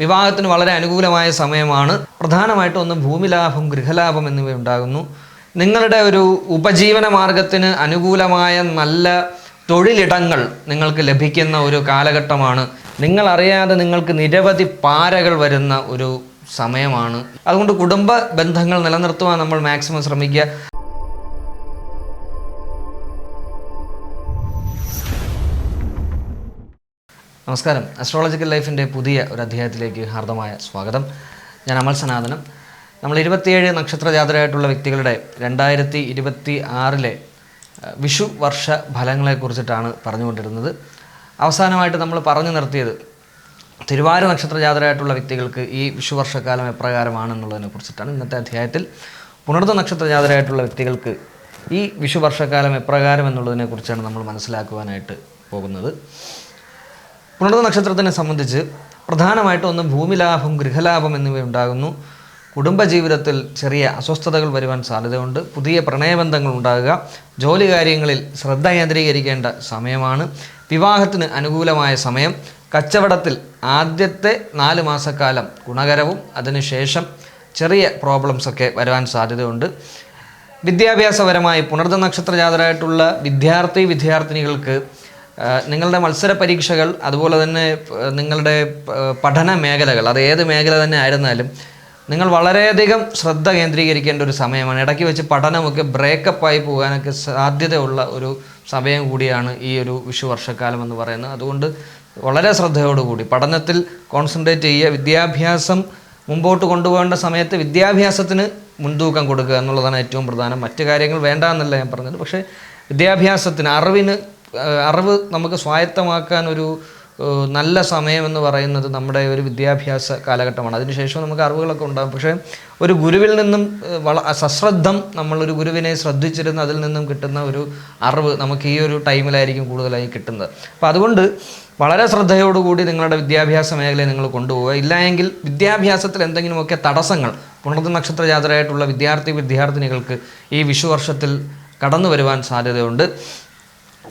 വിവാഹത്തിന് വളരെ അനുകൂലമായ സമയമാണ്. പ്രധാനമായിട്ടും ഒന്ന് ഭൂമിലാഭം, ഗൃഹലാഭം എന്നിവ ഉണ്ടാകുന്നു. നിങ്ങളുടെ ഒരു ഉപജീവന മാർഗത്തിന് അനുകൂലമായ നല്ല തൊഴിലിടങ്ങൾ നിങ്ങൾക്ക് ലഭിക്കുന്ന ഒരു കാലഘട്ടമാണ്. നിങ്ങളറിയാതെ നിങ്ങൾക്ക് നിരവധി പാരകൾ വരുന്ന ഒരു സമയമാണ്. അതുകൊണ്ട് കുടുംബ ബന്ധങ്ങൾ നിലനിർത്തുവാൻ നമ്മൾ മാക്സിമം ശ്രമിക്കുക. നമസ്കാരം. അസ്ട്രോളജിക്കൽ ലൈഫിൻ്റെ പുതിയ ഒരു അധ്യായത്തിലേക്ക് ഹാർദമായ സ്വാഗതം. ഞാൻ അമൽ സനാതനം. നമ്മൾ 27 നക്ഷത്ര ജാതരായിട്ടുള്ള വ്യക്തികളുടെ 2026 വിഷു വർഷ ഫലങ്ങളെക്കുറിച്ചിട്ടാണ് പറഞ്ഞുകൊണ്ടിരുന്നത്. അവസാനമായിട്ട് നമ്മൾ പറഞ്ഞു നിർത്തിയത് തിരുവാതിര നക്ഷത്ര ജാതരായിട്ടുള്ള വ്യക്തികൾക്ക് ഈ വിഷു വർഷക്കാലം എപ്രകാരമാണെന്നുള്ളതിനെ കുറിച്ചിട്ടാണ്. ഇന്നത്തെ അധ്യായത്തിൽ പുണർത നക്ഷത്ര ജാതരായിട്ടുള്ള വ്യക്തികൾക്ക് ഈ വിഷു വർഷക്കാലം എപ്രകാരം എന്നുള്ളതിനെ കുറിച്ചാണ് നമ്മൾ മനസ്സിലാക്കുവാനായിട്ട് പോകുന്നത്. പുണർത നക്ഷത്രത്തിനെ സംബന്ധിച്ച് പ്രധാനമായിട്ടും ഒന്ന് ഭൂമിലാഭം, ഗൃഹലാഭം എന്നിവ ഉണ്ടാകുന്നു. കുടുംബജീവിതത്തിൽ ചെറിയ അസ്വസ്ഥതകൾ വരുവാൻ സാധ്യതയുണ്ട്. പുതിയ പ്രണയബന്ധങ്ങൾ ഉണ്ടാകുക. ജോലി കാര്യങ്ങളിൽ ശ്രദ്ധ കേന്ദ്രീകരിക്കേണ്ട സമയമാണ്. വിവാഹത്തിന് അനുകൂലമായ സമയം. കച്ചവടത്തിൽ ആദ്യത്തെ 4 മാസക്കാലം ഗുണകരവും അതിനുശേഷം ചെറിയ പ്രോബ്ലംസൊക്കെ വരുവാൻ സാധ്യതയുണ്ട്. വിദ്യാഭ്യാസപരമായി പുണർത നക്ഷത്ര ജാതരായിട്ടുള്ള വിദ്യാർത്ഥിനികൾക്ക് നിങ്ങളുടെ മത്സര പരീക്ഷകൾ, അതുപോലെ തന്നെ നിങ്ങളുടെ പഠന മേഖലകൾ, അത് ഏത് മേഖല തന്നെ ആയിരുന്നാലും നിങ്ങൾ വളരെയധികം ശ്രദ്ധ കേന്ദ്രീകരിക്കേണ്ട ഒരു സമയമാണ്. ഇടയ്ക്ക് വെച്ച് പഠനമൊക്കെ ബ്രേക്കപ്പായി പോകാനൊക്കെ സാധ്യതയുള്ള ഒരു സമയം കൂടിയാണ് ഈ ഒരു വിഷു വർഷക്കാലം എന്ന് പറയുന്നത്. അതുകൊണ്ട് വളരെ ശ്രദ്ധയോടുകൂടി പഠനത്തിൽ കോൺസെൻട്രേറ്റ് ചെയ്യുക. വിദ്യാഭ്യാസം മുമ്പോട്ട് കൊണ്ടുപോകേണ്ട സമയത്ത് വിദ്യാഭ്യാസത്തിന് മുൻതൂക്കം കൊടുക്കുക എന്നുള്ളതാണ് ഏറ്റവും പ്രധാനം. മറ്റു കാര്യങ്ങൾ വേണ്ട എന്നല്ല ഞാൻ പറഞ്ഞത്. പക്ഷേ വിദ്യാഭ്യാസത്തിന്, അറിവ് നമുക്ക് സ്വായത്തമാക്കാൻ ഒരു നല്ല സമയം എന്ന് പറയുന്നത് നമ്മുടെ ഒരു വിദ്യാഭ്യാസ കാലഘട്ടമാണ്. അതിനുശേഷം നമുക്ക് അറിവുകളൊക്കെ ഉണ്ടാകും. പക്ഷേ ഒരു ഗുരുവിൽ നിന്നും സശ്രദ്ധം നമ്മളൊരു ഗുരുവിനെ ശ്രദ്ധിച്ചിരുന്ന് അതിൽ നിന്നും കിട്ടുന്ന ഒരു അറിവ് നമുക്ക് ഈ ഒരു ടൈമിലായിരിക്കും കൂടുതലായി കിട്ടുന്നത്. അപ്പോൾ അതുകൊണ്ട് വളരെ ശ്രദ്ധയോടുകൂടി നിങ്ങളുടെ വിദ്യാഭ്യാസ മേഖലയെ നിങ്ങൾ കൊണ്ടുപോവുക. ഇല്ലായെങ്കിൽ വിദ്യാഭ്യാസത്തിൽ എന്തെങ്കിലുമൊക്കെ തടസ്സങ്ങൾ പുണർത നക്ഷത്ര ജാതരായിട്ടുള്ള വിദ്യാർത്ഥിനികൾക്ക് ഈ വിഷു വർഷത്തിൽ കടന്നു വരുവാൻ സാധ്യതയുണ്ട്.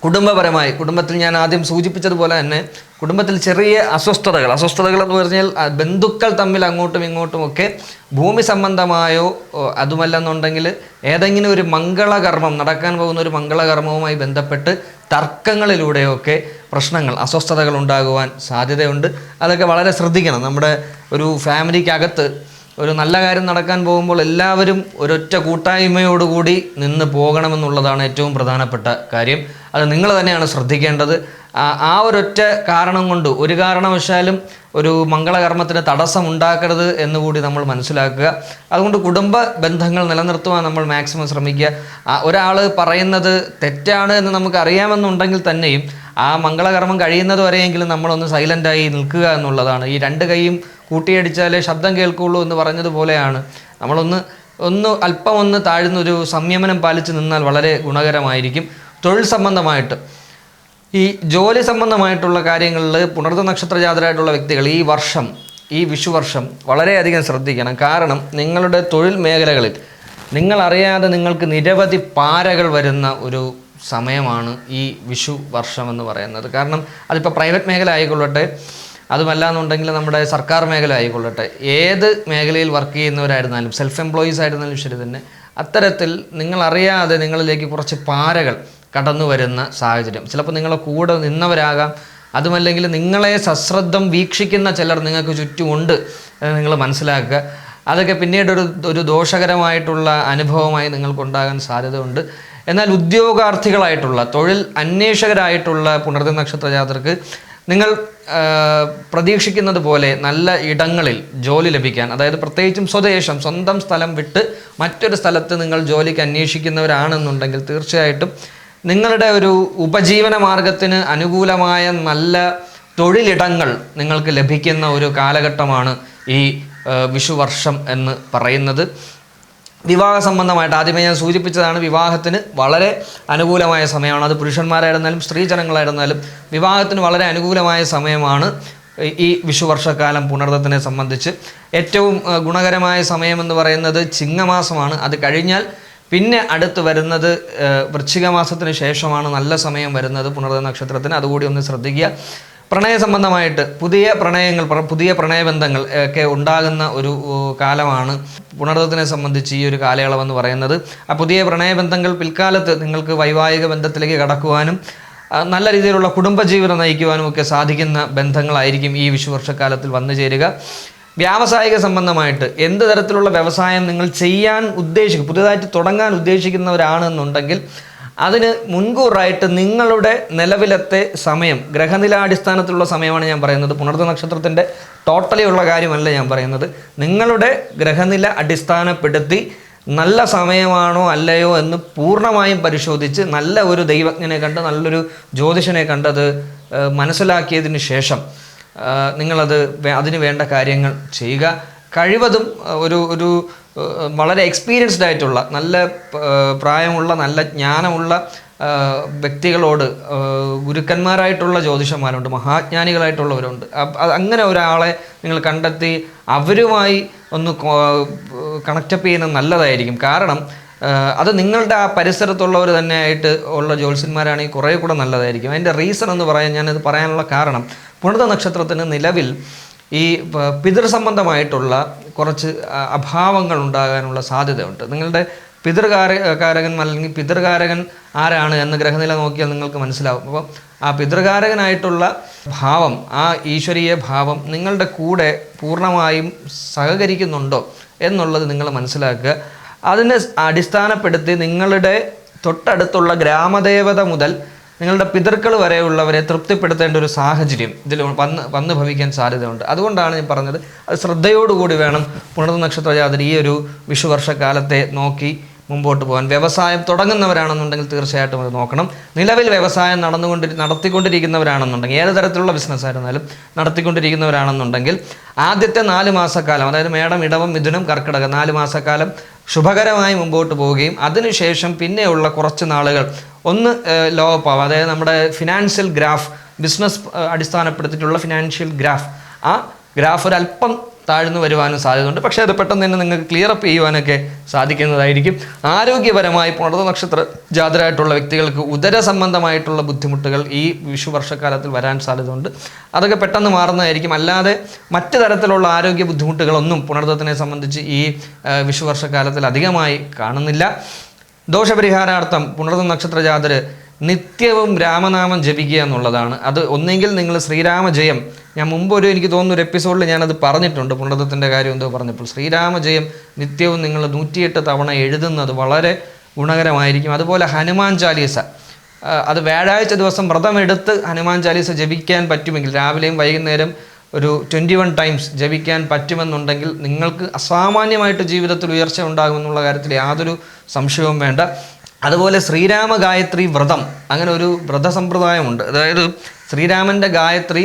കുടുംബപരമായി, കുടുംബത്തിൽ ഞാൻ ആദ്യം സൂചിപ്പിച്ചതുപോലെ തന്നെ കുടുംബത്തിൽ ചെറിയ അസ്വസ്ഥതകൾ എന്ന് പറഞ്ഞാൽ ബന്ധുക്കൾ തമ്മിൽ അങ്ങോട്ടും ഇങ്ങോട്ടുമൊക്കെ ഭൂമി സംബന്ധമായോ അതുമല്ലെന്നുണ്ടെങ്കിൽ ഏതെങ്കിലും ഒരു മംഗളകർമ്മം നടക്കാൻ പോകുന്ന ഒരു മംഗളകർമ്മവുമായി ബന്ധപ്പെട്ട് തർക്കങ്ങളിലൂടെയൊക്കെ പ്രശ്നങ്ങൾ, അസ്വസ്ഥതകൾ ഉണ്ടാകുവാൻ സാധ്യതയുണ്ട്. അതൊക്കെ വളരെ ശ്രദ്ധിക്കണം. നമ്മുടെ ഒരു ഫാമിലിക്കകത്ത് ഒരു നല്ല കാര്യം നടക്കാൻ പോകുമ്പോൾ എല്ലാവരും ഒരൊറ്റ കൂട്ടായ്മയോടുകൂടി നിന്ന് പോകണമെന്നുള്ളതാണ് ഏറ്റവും പ്രധാനപ്പെട്ട കാര്യം. അത് നിങ്ങൾ തന്നെയാണ് ശ്രദ്ധിക്കേണ്ടത്. ആ ഒരൊറ്റ കാരണം കൊണ്ട് ഒരു കാരണവശാലും ഒരു മംഗളകർമ്മത്തിന് തടസ്സം ഉണ്ടാക്കരുത് എന്നുകൂടി നമ്മൾ മനസ്സിലാക്കുക. അതുകൊണ്ട് കുടുംബ ബന്ധങ്ങൾ നിലനിർത്തുവാൻ നമ്മൾ മാക്സിമം ശ്രമിക്കുക. ഒരാൾ പറയുന്നത് തെറ്റാണ് എന്ന് നമുക്ക് അറിയാമെന്നുണ്ടെങ്കിൽ തന്നെയും ആ മംഗളകർമ്മം കഴിയുന്നത് വരെയെങ്കിലും നമ്മളൊന്ന് സൈലൻ്റായി നിൽക്കുക എന്നുള്ളതാണ്. ഈ 2 കൈയും കൂട്ടിയടിച്ചാലേ ശബ്ദം കേൾക്കുള്ളൂ എന്ന് പറഞ്ഞതുപോലെയാണ്. നമ്മളൊന്ന് അല്പം താഴ്ന്നൊരു സംയമനം പാലിച്ച് നിന്നാൽ വളരെ ഗുണകരമായിരിക്കും. തൊഴിൽ സംബന്ധമായിട്ട്, ഈ ജോലി സംബന്ധമായിട്ടുള്ള കാര്യങ്ങളിൽ പുണർത നക്ഷത്ര ജാതരായിട്ടുള്ള വ്യക്തികൾ ഈ വിഷു വർഷം വളരെയധികം ശ്രദ്ധിക്കണം. കാരണം നിങ്ങളുടെ തൊഴിൽ മേഖലകളിൽ നിങ്ങളറിയാതെ നിങ്ങൾക്ക് നിരവധി പാരകൾ വരുന്ന ഒരു സമയമാണ് ഈ വിഷു വർഷം എന്ന് പറയുന്നത്. കാരണം അതിപ്പോൾ പ്രൈവറ്റ് മേഖല ആയിക്കൊള്ളട്ടെ, അതുമല്ല എന്നുണ്ടെങ്കിൽ നമ്മുടെ സർക്കാർ മേഖല ആയിക്കൊള്ളട്ടെ, ഏത് മേഖലയിൽ വർക്ക് ചെയ്യുന്നവരായിരുന്നാലും, സെൽഫ് എംപ്ലോയീസ് ആയിരുന്നാലും ശരി തന്നെ, അത്തരത്തിൽ നിങ്ങളറിയാതെ നിങ്ങളിലേക്ക് കുറച്ച് പാരകൾ കടന്നു വരുന്ന സാഹചര്യം. ചിലപ്പോൾ നിങ്ങളെ കൂടെ നിന്നവരാകാം, അതുമല്ലെങ്കിൽ നിങ്ങളെ സശ്രദ്ധം വീക്ഷിക്കുന്ന ചിലർ നിങ്ങൾക്ക് ചുറ്റുമുണ്ട് എന്ന് നിങ്ങൾ മനസ്സിലാക്കുക. അതൊക്കെ പിന്നീട് ഒരു ദോഷകരമായിട്ടുള്ള അനുഭവമായി നിങ്ങൾക്കുണ്ടാകാൻ സാധ്യതയുണ്ട്. എന്നാൽ ഉദ്യോഗാർത്ഥികളായിട്ടുള്ള, തൊഴിൽ അന്വേഷകരായിട്ടുള്ള പുണർത നക്ഷത്ര ജാതർക്ക് നിങ്ങൾ പ്രതീക്ഷിക്കുന്നത് പോലെ നല്ല ഇടങ്ങളിൽ ജോലി ലഭിക്കാൻ, അതായത് പ്രത്യേകിച്ചും സ്വന്തം സ്ഥലം വിട്ട് മറ്റൊരു സ്ഥലത്ത് നിങ്ങൾ ജോലിക്ക് അന്വേഷിക്കുന്നവരാണെന്നുണ്ടെങ്കിൽ തീർച്ചയായിട്ടും നിങ്ങളുടെ ഒരു ഉപജീവന മാർഗത്തിന് അനുകൂലമായ നല്ല തൊഴിലിടങ്ങൾ നിങ്ങൾക്ക് ലഭിക്കുന്ന ഒരു കാലഘട്ടമാണ് ഈ വിഷു വർഷം എന്ന് പറയുന്നത്. വിവാഹ സംബന്ധമായിട്ട് ആദ്യമേ ഞാൻ സൂചിപ്പിച്ചതാണ്, വിവാഹത്തിന് വളരെ അനുകൂലമായ സമയമാണ്. അത് പുരുഷന്മാരായിരുന്നാലും സ്ത്രീ ജനങ്ങളായിരുന്നാലും വിവാഹത്തിന് വളരെ അനുകൂലമായ സമയമാണ് ഈ വിഷു വർഷക്കാലം പുണർദത്തിനെ സംബന്ധിച്ച്. ഏറ്റവും ഗുണകരമായ സമയമെന്ന് പറയുന്നത് ചിങ്ങമാസമാണ്. അത് കഴിഞ്ഞാൽ പിന്നെ അടുത്ത് വരുന്നത് വൃശ്ചിക മാസത്തിന് ശേഷമാണ് നല്ല സമയം വരുന്നത് പുണർദ നക്ഷത്രത്തിന്. അതുകൂടി ഒന്ന് ശ്രദ്ധിക്കുക. പ്രണയ സംബന്ധമായിട്ട് പുതിയ പ്രണയങ്ങൾ, പുതിയ പ്രണയബന്ധങ്ങൾ ഒക്കെ ഉണ്ടാകുന്ന ഒരു കാലമാണ് പുണർദത്തിനെ സംബന്ധിച്ച് ഈ ഒരു കാലയളവെന്ന് പറയുന്നത്. ആ പുതിയ പ്രണയബന്ധങ്ങൾ പിൽക്കാലത്ത് നിങ്ങൾക്ക് വൈവാഹിക ബന്ധത്തിലേക്ക് കടക്കുവാനും നല്ല രീതിയിലുള്ള കുടുംബജീവിതം നയിക്കുവാനും ഒക്കെ സാധിക്കുന്ന ബന്ധങ്ങളായിരിക്കും ഈ വിഷുവർഷക്കാലത്തിൽ വന്നു ചേരുക. വ്യാവസായിക സംബന്ധമായിട്ട് എന്ത് തരത്തിലുള്ള വ്യവസായം നിങ്ങൾ ചെയ്യാൻ പുതിയതായിട്ട് തുടങ്ങാൻ ഉദ്ദേശിക്കുന്നവരാണെന്നുണ്ടെങ്കിൽ അതിന് മുൻകൂറായിട്ട് നിങ്ങളുടെ നിലവിലത്തെ സമയം, ഗ്രഹനിലാടിസ്ഥാനത്തിലുള്ള സമയമാണ് ഞാൻ പറയുന്നത്. പുണർദ നക്ഷത്രത്തിൻ്റെ ടോട്ടലി ഉള്ള കാര്യമല്ല ഞാൻ പറയുന്നത്. നിങ്ങളുടെ ഗ്രഹനില അടിസ്ഥാനപ്പെടുത്തി നല്ല സമയമാണോ അല്ലയോ എന്ന് പൂർണ്ണമായും പരിശോധിച്ച് നല്ല ഒരു ദൈവജ്ഞനെ കണ്ട്, നല്ലൊരു ജ്യോതിഷനെ കണ്ടത് മനസ്സിലാക്കിയതിന് ശേഷം അതിന് വേണ്ട കാര്യങ്ങൾ ചെയ്യുക. കഴിവതും ഒരു വളരെ എക്സ്പീരിയൻസ്ഡ് ആയിട്ടുള്ള, നല്ല പ്രായമുള്ള, നല്ല ജ്ഞാനമുള്ള വ്യക്തികളോട്, ഗുരുക്കന്മാരായിട്ടുള്ള ജ്യോതിഷന്മാരുണ്ട്, മഹാജ്ഞാനികളായിട്ടുള്ളവരുണ്ട്. അങ്ങനെ ഒരാളെ നിങ്ങൾ കണ്ടെത്തി അവരുമായി ഒന്ന് കണക്റ്റപ്പ് ചെയ്യുന്നത് നല്ലതായിരിക്കും. കാരണം അത് നിങ്ങളുടെ ആ പരിസരത്തുള്ളവർ തന്നെയായിട്ട് ഉള്ള ജ്യോത്സ്യന്മാരാണെങ്കിൽ കുറേ കൂടെ നല്ലതായിരിക്കും. അതിൻ്റെ റീസൺ എന്ന് പറയാൻ, ഞാനത് പറയാനുള്ള കാരണം, പുണർദ നക്ഷത്രത്തിന് നിലവിൽ ഈ പിതൃസംബന്ധമായിട്ടുള്ള കുറച്ച് അഭാവങ്ങൾ ഉണ്ടാകാനുള്ള സാധ്യതയുണ്ട്. നിങ്ങളുടെ പിതൃകാരകൻ അല്ലെങ്കിൽ പിതൃകാരകൻ ആരാണ് എന്ന് ഗ്രഹനില നോക്കിയാൽ നിങ്ങൾക്ക് മനസ്സിലാവും. അപ്പോൾ ആ പിതൃകാരകനായിട്ടുള്ള ഭാവം, ആ ഈശ്വരീയ ഭാവം നിങ്ങളുടെ കൂടെ പൂർണ്ണമായും സഹകരിക്കുന്നുണ്ടോ എന്നുള്ളത് നിങ്ങൾ മനസ്സിലാക്കുക. അതിനെ അടിസ്ഥാനപ്പെടുത്തി നിങ്ങളുടെ തൊട്ടടുത്തുള്ള ഗ്രാമദേവത മുതൽ നിങ്ങളുടെ പിതൃക്കൾ വരെയുള്ളവരെ തൃപ്തിപ്പെടുത്തേണ്ട ഒരു സാഹചര്യം ഇതിൽ വന്ന് ഭവിക്കാൻ സാധ്യതയുണ്ട്. അതുകൊണ്ടാണ് ഞാൻ പറഞ്ഞത്, അത് ശ്രദ്ധയോടുകൂടി വേണം പുണർദ നക്ഷത്ര ജാതർ ഈ ഒരു വിഷുവർഷക്കാലത്തെ നോക്കി മുമ്പോട്ട് പോകാൻ. വ്യവസായം തുടങ്ങുന്നവരാണെന്നുണ്ടെങ്കിൽ തീർച്ചയായിട്ടും അത് നോക്കണം. നിലവിൽ വ്യവസായം നടത്തിക്കൊണ്ടിരിക്കുന്നവരാണെന്നുണ്ടെങ്കിൽ, ഏത് തരത്തിലുള്ള ബിസിനസ്സായിരുന്നാലും നടത്തിക്കൊണ്ടിരിക്കുന്നവരാണെന്നുണ്ടെങ്കിൽ ആദ്യത്തെ 4 മാസക്കാലം, അതായത് മേടം, ഇടവം, മിഥുനം, കർക്കിടകം 4 മാസക്കാലം ശുഭകരമായി മുമ്പോട്ട് പോവുകയും അതിനുശേഷം പിന്നെയുള്ള കുറച്ച് നാളുകൾ ഒന്ന് ലോ അപ്പ് ആവും. അതായത് നമ്മുടെ ഫിനാൻഷ്യൽ ഗ്രാഫ്, ബിസിനസ് അടിസ്ഥാനപ്പെടുത്തിയിട്ടുള്ള ഫിനാൻഷ്യൽ ഗ്രാഫ്, ആ ഗ്രാഫ് ഒരല്പം താഴ്ന്നു വരുവാനും സാധ്യതയുണ്ട്. പക്ഷേ അത് പെട്ടെന്ന് തന്നെ നിങ്ങൾക്ക് ക്ലിയർ അപ്പ് ചെയ്യുവാനൊക്കെ സാധിക്കുന്നതായിരിക്കും. ആരോഗ്യപരമായി പുണർദ നക്ഷത്ര ജാതരായിട്ടുള്ള വ്യക്തികൾക്ക് ഉദര സംബന്ധമായിട്ടുള്ള ബുദ്ധിമുട്ടുകൾ ഈ വിഷുവർഷക്കാലത്തിൽ വരാൻ സാധ്യതയുണ്ട്. അതൊക്കെ പെട്ടെന്ന് മാറുന്നതായിരിക്കും. അല്ലാതെ മറ്റു തരത്തിലുള്ള ആരോഗ്യ ബുദ്ധിമുട്ടുകളൊന്നും പുണർദത്തിനെ സംബന്ധിച്ച് ഈ വിഷുവർഷക്കാലത്തിൽ അധികമായി കാണുന്നില്ല. ദോഷപരിഹാരാർത്ഥം പുണർദ നക്ഷത്ര ജാതർ നിത്യവും രാമനാമം ജപിക്കുക എന്നുള്ളതാണ്. അത് ഒന്നെങ്കിൽ നിങ്ങൾ ശ്രീരാമജയം, ഞാൻ മുമ്പ് എനിക്ക് തോന്നുന്നു ഒരു എപ്പിസോഡിൽ ഞാനത് പറഞ്ഞിട്ടുണ്ട്, പുണർദത്തിൻ്റെ കാര്യം എന്തോ പറഞ്ഞപ്പോൾ, ശ്രീരാമജയം നിത്യവും നിങ്ങൾ 108 തവണ എഴുതുന്നത് വളരെ ഗുണകരമായിരിക്കും. അതുപോലെ ഹനുമാൻ ചാലീസ, അത് വ്യാഴാഴ്ച ദിവസം വ്രതമെടുത്ത് ഹനുമാൻ ചാലീസ ജപിക്കാൻ പറ്റുമെങ്കിൽ, രാവിലെയും വൈകുന്നേരം ഒരു 21 ടൈംസ് ജപിക്കാൻ പറ്റുമെന്നുണ്ടെങ്കിൽ നിങ്ങൾക്ക് അസാമാന്യമായിട്ട് ജീവിതത്തിൽ ഉയർച്ച ഉണ്ടാകുമെന്നുള്ള കാര്യത്തിൽ യാതൊരു സംശയവും വേണ്ട. അതുപോലെ ശ്രീരാമ ഗായത്രി വ്രതം, അങ്ങനെ ഒരു വ്രതസമ്പ്രദായമുണ്ട്. അതായത് ശ്രീരാമൻ്റെ ഗായത്രി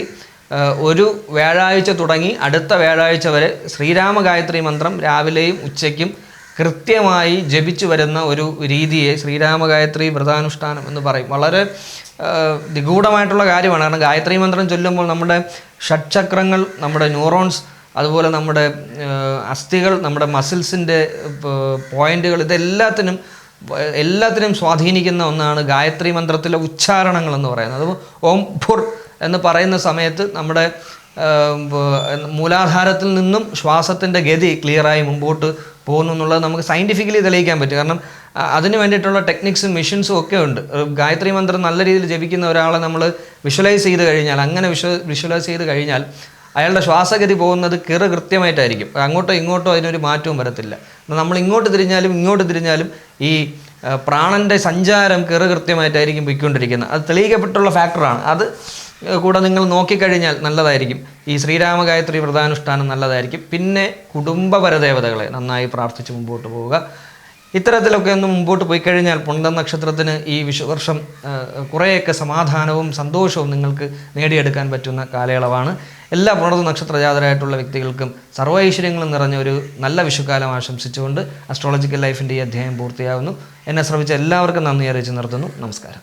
ഒരു വ്യാഴാഴ്ച തുടങ്ങി അടുത്ത വ്യാഴാഴ്ച വരെ ശ്രീരാമ ഗായത്രി മന്ത്രം രാവിലെയും ഉച്ചയ്ക്കും കൃത്യമായി ജപിച്ചു വരുന്ന ഒരു രീതിയെ ശ്രീരാമ ഗായത്രി വ്രതാനുഷ്ഠാനം എന്ന് പറയും. വളരെ നിഗൂഢമായിട്ടുള്ള കാര്യമാണ്. കാരണം ഗായത്രി മന്ത്രം ചൊല്ലുമ്പോൾ നമ്മുടെ ഷഡ്ചക്രങ്ങൾ, നമ്മുടെ ന്യൂറോൺസ്, അതുപോലെ നമ്മുടെ അസ്ഥികൾ, നമ്മുടെ മസിൽസിൻ്റെ പോയിന്റുകൾ, എല്ലാത്തിനും സ്വാധീനിക്കുന്ന ഒന്നാണ് ഗായത്രി മന്ത്രത്തിലെ ഉച്ചാരണങ്ങൾ എന്ന് പറയുന്നത്. അത് ഓം ഭുർ എന്ന് പറയുന്ന സമയത്ത് നമ്മുടെ മൂലാധാരത്തിൽ നിന്നും ശ്വാസത്തിൻ്റെ ഗതി ക്ലിയറായി മുമ്പോട്ട് പോകുന്നു എന്നുള്ളത് നമുക്ക് സയൻറ്റിഫിക്കലി തെളിയിക്കാൻ പറ്റും. കാരണം അതിന് വേണ്ടിയിട്ടുള്ള ടെക്നിക്സും മെഷീൻസും ഒക്കെ ഉണ്ട്. ഗായത്രി മന്ത്രം നല്ല രീതിയിൽ ജപിക്കുന്ന ഒരാളെ നമ്മൾ വിഷ്വലൈസ് ചെയ്ത് കഴിഞ്ഞാൽ, അങ്ങനെ വിഷ്വലൈസ് ചെയ്ത് കഴിഞ്ഞാൽ അയാളുടെ ശ്വാസഗതി പോകുന്നത് കൃത്യമായിട്ടായിരിക്കും. അങ്ങോട്ടോ ഇങ്ങോട്ടോ അതിനൊരു മാറ്റവും വരത്തില്ല. നമ്മൾ ഇങ്ങോട്ട് തിരിഞ്ഞാലും ഈ പ്രാണൻ്റെ സഞ്ചാരം കൃത്യമായിട്ടായിരിക്കും പോയിക്കൊണ്ടിരിക്കുന്നത്. അത് തെളിയിക്കപ്പെട്ടുള്ള ഫാക്ടറാണ്. അത് കൂടെ നിങ്ങൾ നോക്കിക്കഴിഞ്ഞാൽ നല്ലതായിരിക്കും. ഈ ശ്രീരാമ ഗായത്രി വ്രതാനുഷ്ഠാനം നല്ലതായിരിക്കും. പിന്നെ കുടുംബപരദേവതകളെ നന്നായി പ്രാർത്ഥിച്ച് മുമ്പോട്ട് പോവുക. ഇത്തരത്തിലൊക്കെ ഒന്ന് മുമ്പോട്ട് പോയി കഴിഞ്ഞാൽ പുണർദ നക്ഷത്രത്തിന് ഈ വിഷുവർഷം കുറേയൊക്കെ സമാധാനവും സന്തോഷവും നിങ്ങൾക്ക് നേടിയെടുക്കാൻ പറ്റുന്ന കാലയളവാണ്. എല്ലാ പുണർദ നക്ഷത്ര ജാതരായിട്ടുള്ള വ്യക്തികൾക്കും സർവ്വ ഐശ്വര്യങ്ങളും നിറഞ്ഞ ഒരു നല്ല വിഷുക്കാലം ആശംസിച്ചുകൊണ്ട് അസ്ട്രോളജിക്കൽ ലൈഫിൻ്റെ ഈ അധ്യായം പൂർത്തിയാകുന്നു. എന്നെ ശ്രമിച്ച എല്ലാവർക്കും നന്ദി അറിയിച്ച് നിർത്തുന്നു. നമസ്കാരം.